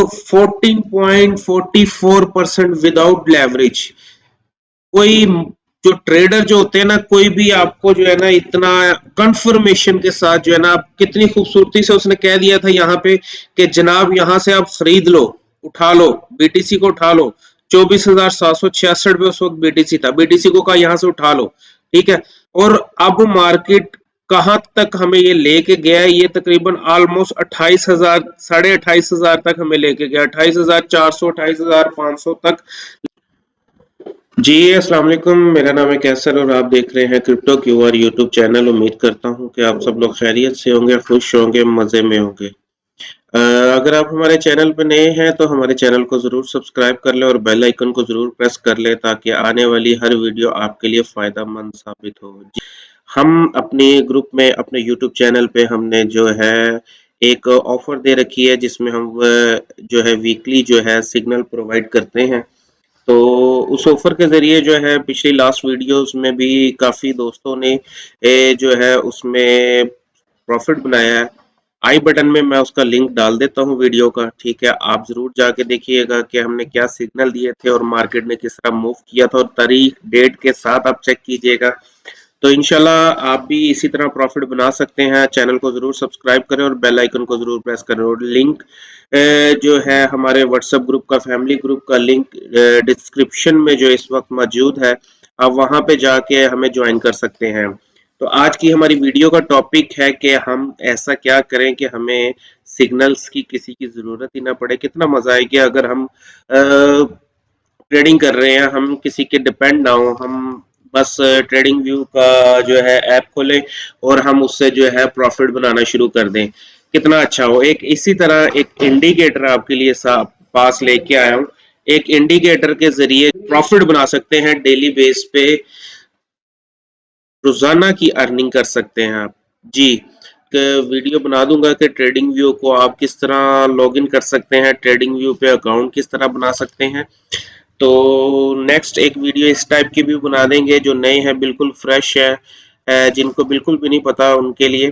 14.44% without leverage. कोई जो trader जो होते हैं ना, कोई भी आपको जो है ना इतना कंफर्मेशन के साथ जो है ना, आप कितनी खूबसूरती से उसने कह दिया था यहाँ पे कि जनाब यहाँ से आप खरीद लो, उठा लो, बीटीसी को उठा लो। 24,766 पे उस वक्त बीटीसी था, बीटीसी को कहा यहाँ से उठा लो, ठीक है। और अब मार्केट कहां तक हमें ये लेके गया है, ये तकरीबन ऑलमोस्ट 28,000, 28,500 तक हमें लेके गया, 28,400, 28,500 तक। जी अस्सलाम वालेकुम, मेरा नाम है कैसर और आप देख रहे हैं क्रिप्टो क्यूआर यूट्यूब चैनल। उम्मीद करता हूं कि आप सब लोग खैरियत से होंगे, खुश होंगे, मजे में होंगे। अगर आप हमारे चैनल पर नए हैं तो हमारे चैनल को जरूर सब्सक्राइब कर लें और बेल आइकन को जरूर प्रेस कर लें ताकि आने वाली हर वीडियो आपके लिए फायदेमंद साबित हो। हम अपने ग्रुप में, अपने यूट्यूब चैनल पे हमने जो है एक ऑफर दे रखी है जिसमें हम जो है वीकली जो है सिग्नल प्रोवाइड करते हैं। तो उस ऑफर के ज़रिए जो है पिछली लास्ट वीडियोस में भी काफ़ी दोस्तों ने जो है उसमें प्रॉफिट बनाया है। आई बटन में मैं उसका लिंक डाल देता हूँ वीडियो का, ठीक है। आप ज़रूर जाके देखिएगा कि हमने क्या सिग्नल दिए थे और मार्केट ने किस तरह मूव किया था, और तारीख डेट के साथ आप चेक कीजिएगा। तो इंशाल्लाह आप भी इसी तरह प्रॉफिट बना सकते हैं। चैनल को ज़रूर सब्सक्राइब करें और बेल आइकन को ज़रूर प्रेस करें। और लिंक जो है हमारे व्हाट्सएप ग्रुप का, फैमिली ग्रुप का लिंक डिस्क्रिप्शन में जो इस वक्त मौजूद है, आप वहां पे जाके हमें ज्वाइन कर सकते हैं। तो आज की हमारी वीडियो का टॉपिक है कि हम ऐसा क्या करें कि हमें सिग्नल्स की किसी की ज़रूरत ही ना पड़े। कितना मज़ा आएगा अगर हम ट्रेडिंग कर रहे हैं, हम किसी के डिपेंड ना हो, हम बस ट्रेडिंग व्यू का जो है ऐप खोलें और हम उससे जो है प्रॉफिट बनाना शुरू कर दें। कितना अच्छा हो। एक इसी तरह एक इंडिकेटर आपके लिए पास लेके आया हूँ। एक इंडिकेटर के जरिए प्रॉफिट बना सकते हैं डेली बेस पे, रोजाना की अर्निंग कर सकते हैं आप। जी, वीडियो बना दूंगा कि ट्रेडिंग व्यू को आप किस तरह लॉगिन कर सकते हैं, ट्रेडिंग व्यू पे अकाउंट किस तरह बना सकते हैं। तो नेक्स्ट एक वीडियो इस टाइप की भी बना देंगे, जो नए हैं, बिल्कुल फ्रेश है, जिनको बिल्कुल भी नहीं पता उनके लिए।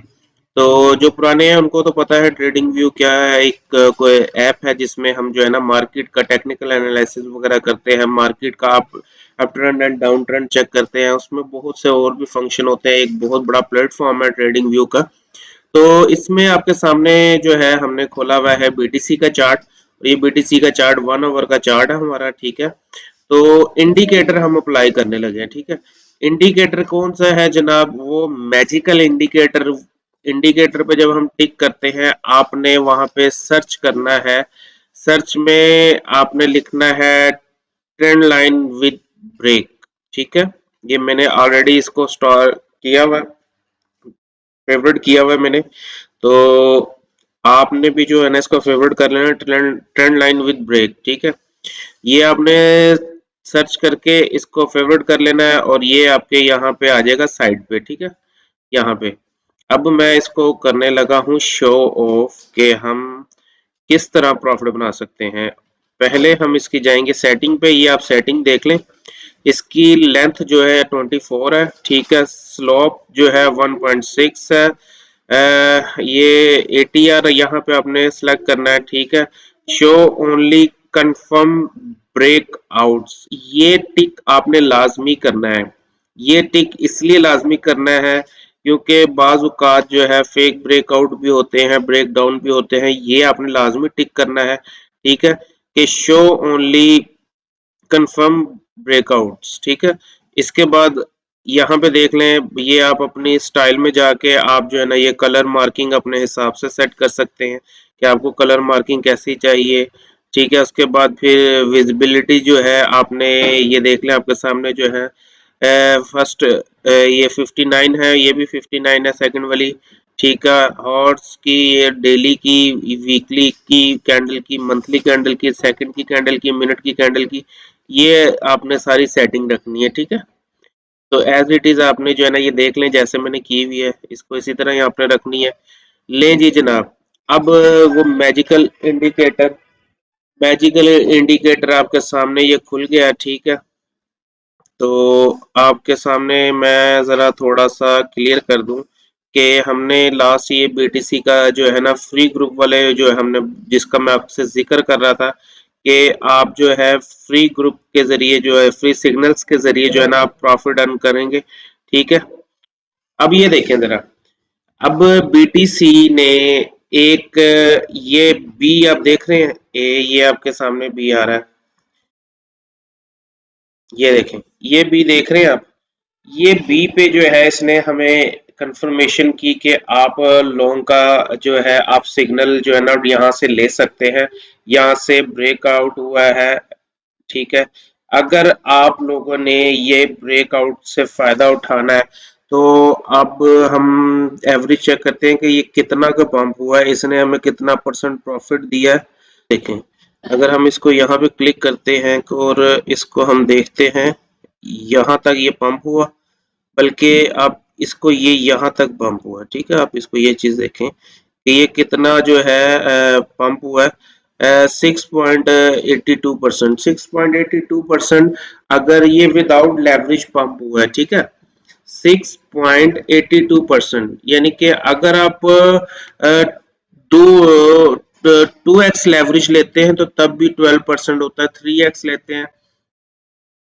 तो जो पुराने हैं उनको तो पता है ट्रेडिंग व्यू क्या है। एक कोई ऐप है जिसमें हम जो है ना मार्केट का टेक्निकल एनालिसिस वगैरह करते हैं, मार्केट का up trend and down trend check करते हैं। उसमें बहुत से और भी फंक्शन होते हैं। एक बहुत बड़ा प्लेटफॉर्म है ट्रेडिंग व्यू का। तो इसमें आपके सामने जो है हमने खोला हुआ है बीटीसी का चार्ट, और ये बीटीसी का चार्ट 1 आवर का चार्ट है हमारा, ठीक है। तो इंडिकेटर हम अप्लाई करने लगे हैं, ठीक है। इंडिकेटर कौन सा है जनाब? वो मैजिकल इंडिकेटर। इंडिकेटर पे जब हम टिक करते हैं, आपने वहां पे सर्च करना है। सर्च में आपने लिखना है ट्रेंड लाइन विद ब्रेक, ठीक है। ये मैंने ऑलरेडी इसको स्टोर किया हुआ, फेवरेट किया हुआ है मैंने। तो आपने भी जो है ना इसको फेवरेट कर लेना, ट्रेंड लाइन विद ब्रेक, ठीक है। ये आपने सर्च करके इसको फेवरेट कर लेना है और ये आपके यहाँ पे आ जाएगा साइड पे, ठीक है, यहाँ पे। अब मैं इसको करने लगा हूँ शो ऑफ के हम किस तरह प्रॉफिट बना सकते हैं। पहले हम इसकी जाएंगे सेटिंग पे। ये आप सेटिंग देख लें। इसकी लेंथ जो है 24 है, ठीक है। स्लोप जो है 1.6 है। ये ATR यहाँ पे आपने सेलेक्ट करना है, ठीक है। शो ओनली कंफर्म ब्रेकआउट्स, ये टिक आपने लाजमी करना है। ये टिक इसलिए लाजमी करना है क्योंकि बाज औकात जो है फेक ब्रेकआउट भी होते हैं, ब्रेकडाउन भी होते हैं। ये आपने लाजमी टिक करना है, ठीक है, कि शो ओनली कंफर्म ब्रेकआउट्स, ठीक है। इसके बाद यहाँ पे देख लें, ये आप अपनी स्टाइल में जाके आप जो है ना ये कलर मार्किंग अपने हिसाब से सेट कर सकते हैं कि आपको कलर मार्किंग कैसी चाहिए, ठीक है। उसके बाद फिर विजिबिलिटी जो है आपने ये देख लें आपके सामने जो है फर्स्ट ये 59 है, ये भी 59 है सेकंड वाली, ठीक है। हॉर्स की, ये डेली की, वीकली की कैंडल की, मंथली कैंडल की, सेकंड की कैंडल की, मिनट की कैंडल की, ये आपने सारी सेटिंग रखनी है, ठीक है। तो एज इट इज आपने जो है ना ये देख लें जैसे मैंने की हुई है, इसको इसी तरह ही आपने रखनी है। ले जी जनाब। अब वो मैजिकल इंडिकेटर आपके सामने ये खुल गया, ठीक है। तो आपके सामने मैं ज़रा थोड़ा सा क्लियर कर दूं कि हमने लास्ट ये बीटीसी का जो है ना फ्री ग्रुप वाले जो है हमने जिसका मैं आपसे जिक्र कर रहा था कि आप जो है फ्री ग्रुप के जरिए जो है फ्री सिग्नल्स के जरिए जो है ना आप प्रॉफिट अर्न करेंगे। ठीक है, अब ये देखें जरा, अब बीटीसी ने एक ये बी आप देख रहे हैं, ये आपके सामने बी आ रहा है, ये देखें, ये बी देख रहे हैं आप, ये बी पे जो है इसने हमें कंफर्मेशन की कि आप लोगों का जो है आप सिग्नल जो है ना यहाँ से ले सकते हैं, यहाँ से ब्रेकआउट हुआ है। ठीक है, अगर आप लोगों ने ये ब्रेकआउट से फायदा उठाना है तो अब हम एवरेज चेक करते हैं कि ये कितना का पंप हुआ है, इसने हमें कितना परसेंट प्रॉफिट दिया है। देखें, अगर हम इसको यहाँ पे क्लिक करते हैं और इसको हम देखते हैं, यहाँ तक ये पंप हुआ, बल्कि आप इसको ये यहाँ तक पंप हुआ। ठीक है, आप इसको ये चीज देखें कि ये कितना जो है पंप हुआ है, 6.82%, 6.82%। अगर ये विदाउट लेवरेज पंप हुआ है, ठीक है, 6.82%, यानी कि अगर आप दो 2x लेवरेज लेते हैं तो तब भी 12% होता है, 3x लेते हैं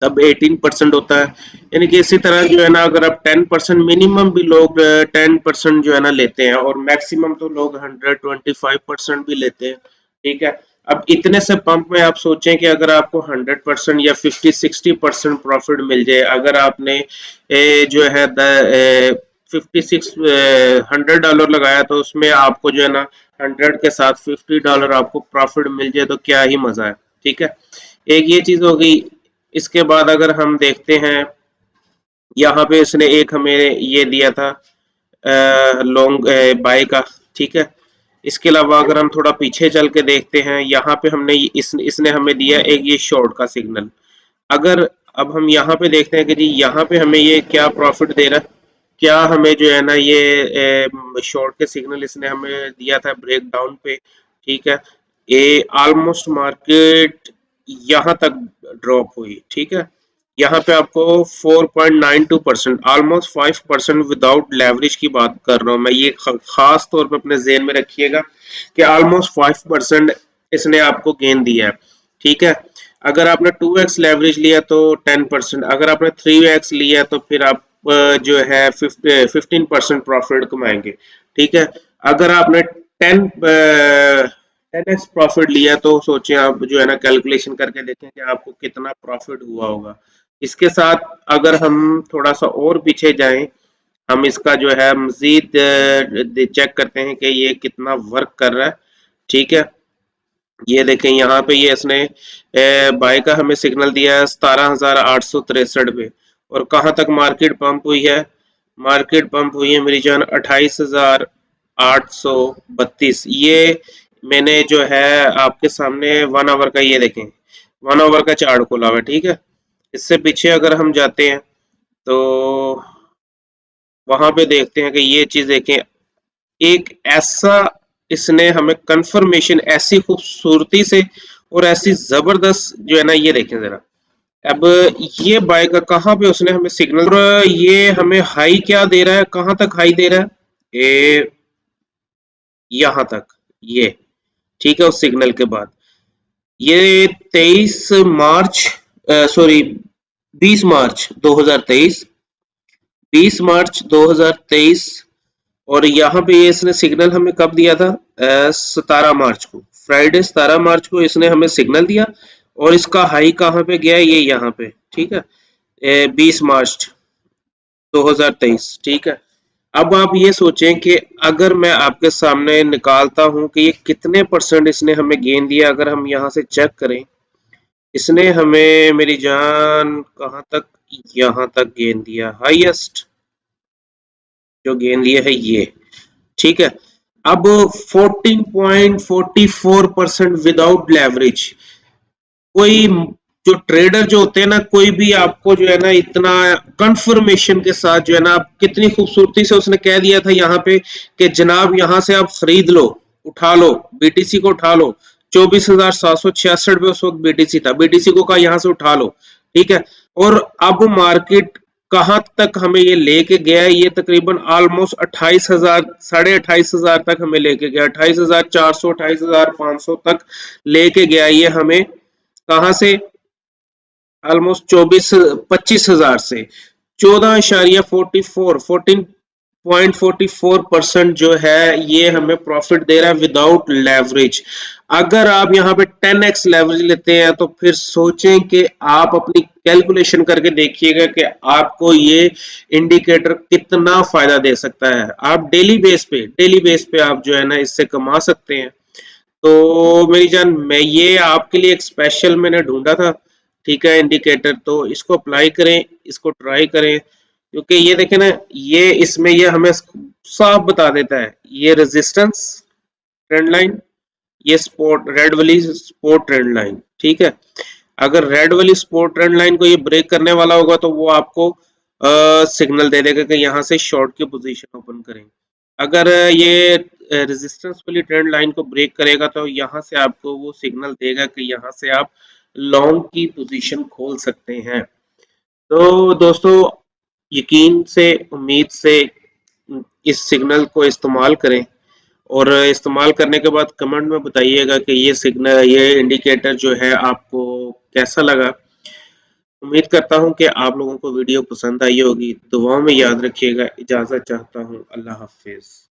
तब 18% होता है। यानी कि इसी तरह जो है ना अगर आप 10% मिनिमम भी लोग 10% जो है ना लेते हैं और मैक्सिमम तो लोग 125% भी लेते हैं। ठीक है, अब इतने से पंप में आप सोचें कि अगर आपको 100% या 50-60% प्रॉफिट मिल जाए, अगर आपने जो है 100 डॉलर लगाया तो उसमें आपको जो है ना 100 के साथ $50 आपको प्रॉफिट मिल जाए तो क्या ही मजा है। ठीक है, एक ये चीज हो गई। इसके बाद अगर हम देखते हैं, यहाँ पे इसने एक हमें ये दिया था लॉन्ग बाय का। ठीक है, इसके अलावा अगर हम थोड़ा पीछे चल के देखते हैं, यहाँ पे हमने इसने हमें दिया एक ये शॉर्ट का सिग्नल। अगर अब हम यहाँ पे देखते हैं कि जी यहाँ पे हमें ये क्या प्रॉफिट दे रहा है, क्या हमें जो है ना ये शॉर्ट के सिग्नल इसने हमें दिया था ब्रेक डाउन पे। ठीक है, ये ऑलमोस्ट मार्केट यहाँ तक ड्रॉप हुई। ठीक है, यहाँ पे आपको 4.92%, ऑलमोस्ट 5% विदाउट लेवरेज की बात कर रहा हूँ मैं, ये खास तौर पे अपने जेहन में रखिएगा कि ऑलमोस्ट 5% इसने आपको गेन दिया है। ठीक है, अगर आपने 2x लेवरेज लिया तो 10%, अगर आपने 3x लिया तो फिर आप जो है 15% प्रॉफिट कमाएंगे। ठीक है, अगर आपने 10x प्रॉफिट लिया तो सोचें आप जो है ना कैलकुलेशन करके देखें कि आपको कितना प्रॉफिट हुआ होगा। इसके साथ अगर हम थोड़ा सा और पीछे जाएं, हम इसका जो है मजीद चेक करते हैं कि ये कितना वर्क कर रहा है। ठीक है, ये देखें यहाँ पे ये इसने बाय का हमें सिग्नल दिया है 17,863 पे, और कहाँ तक मार्केट पंप हुई है, मार्केट पंप हुई है मेरी जान 28,832। ये मैंने जो है आपके सामने 1 आवर का, ये देखें 1 आवर का चार्ट खोला हुआ है। ठीक है, इससे पीछे अगर हम जाते हैं तो वहां पे देखते हैं कि ये चीज देखें, एक ऐसा इसने हमें कंफर्मेशन ऐसी खूबसूरती से और ऐसी जबरदस्त जो है ना, ये देखें जरा, अब ये बाय का कहाँ पे उसने हमें सिग्नल, और ये हमें हाई क्या दे रहा है, कहाँ तक हाई दे रहा है, यहाँ तक ये। ठीक है, उस सिग्नल के बाद ये 23 मार्च, सॉरी 20 मार्च 2023, 20 मार्च 2023, और यहाँ पे ये इसने सिग्नल हमें कब दिया था, 17 मार्च को, फ्राइडे 17 मार्च को इसने हमें सिग्नल दिया, और इसका हाई कहाँ पे गया, ये यहाँ पे। ठीक है, 20 मार्च 2023। ठीक है, अब आप ये सोचें कि अगर मैं आपके सामने निकालता हूं कि ये कितने परसेंट इसने हमें गेन दिया, अगर हम यहाँ से चेक करें, इसने हमें मेरी जान कहाँ तक, यहाँ तक गेन दिया, हाईएस्ट जो गेन दिया है ये। ठीक है, अब 14.44% विदाउट लेवरेज। कोई जो ट्रेडर जो होते हैं ना, कोई भी आपको जो है ना इतना कंफर्मेशन के साथ जो है ना, आप कितनी खूबसूरती से उसने कह दिया था यहाँ पे कि जनाब यहाँ से आप खरीद लो, उठा लो, बीटीसी को उठा लो, 24,766 पे उस वक्त बीटीसी था, बीटीसी को कहा यहाँ से उठा लो। ठीक है, और अब मार्केट कहाँ तक हमें ये लेके गया है, ये तकरीबन ऑलमोस्ट 28,000 28,500 तक हमें लेके गया, 28,400 28,500 तक लेके गया ये हमें। कहाँ से? ऑलमोस्ट 25,000 से 14.44% जो है ये हमें प्रॉफिट दे रहा है विदाउट लेवरेज। अगर आप यहाँ पे 10x लेवरेज लेते हैं तो फिर सोचें कि आप अपनी कैलकुलेशन करके देखिएगा कि आपको ये इंडिकेटर कितना फायदा दे सकता है। आप डेली बेस पे आप जो है ना इससे कमा सकते हैं। तो मेरी जान, मैं ये आपके लिए एक स्पेशल मैंने ढूंढा था, ठीक है, इंडिकेटर। तो इसको अप्लाई करें, इसको ट्राई करें, क्योंकि ये देखें ना, ये इसमें ये हमें साफ बता देता है ये रेजिस्टेंस ट्रेंड लाइन, ये स्पोर्ट रेड वाली स्पोर्ट ट्रेंड लाइन, ठीक है। अगर रेड वाली स्पोर्ट ट्रेंड लाइन को ये ब्रेक करने वाला होगा तो वो आपको सिग्नल दे देगा कि यहाँ से शॉर्ट की पोजीशन ओपन करें। अगर ये रेजिस्टेंस वाली ट्रेंड लाइन को ब्रेक करेगा तो यहाँ से आपको वो सिग्नल देगा कि यहाँ से आप लॉन्ग की पोजीशन खोल सकते हैं। तो दोस्तों, यकीन से, उम्मीद से इस सिग्नल को इस्तेमाल करें, और इस्तेमाल करने के बाद कमेंट में बताइएगा कि ये सिग्नल, ये इंडिकेटर जो है आपको कैसा लगा। उम्मीद करता हूँ कि आप लोगों को वीडियो पसंद आई होगी। दुआओं में याद रखिएगा। इजाज़त चाहता हूँ। अल्लाह हाफिज़।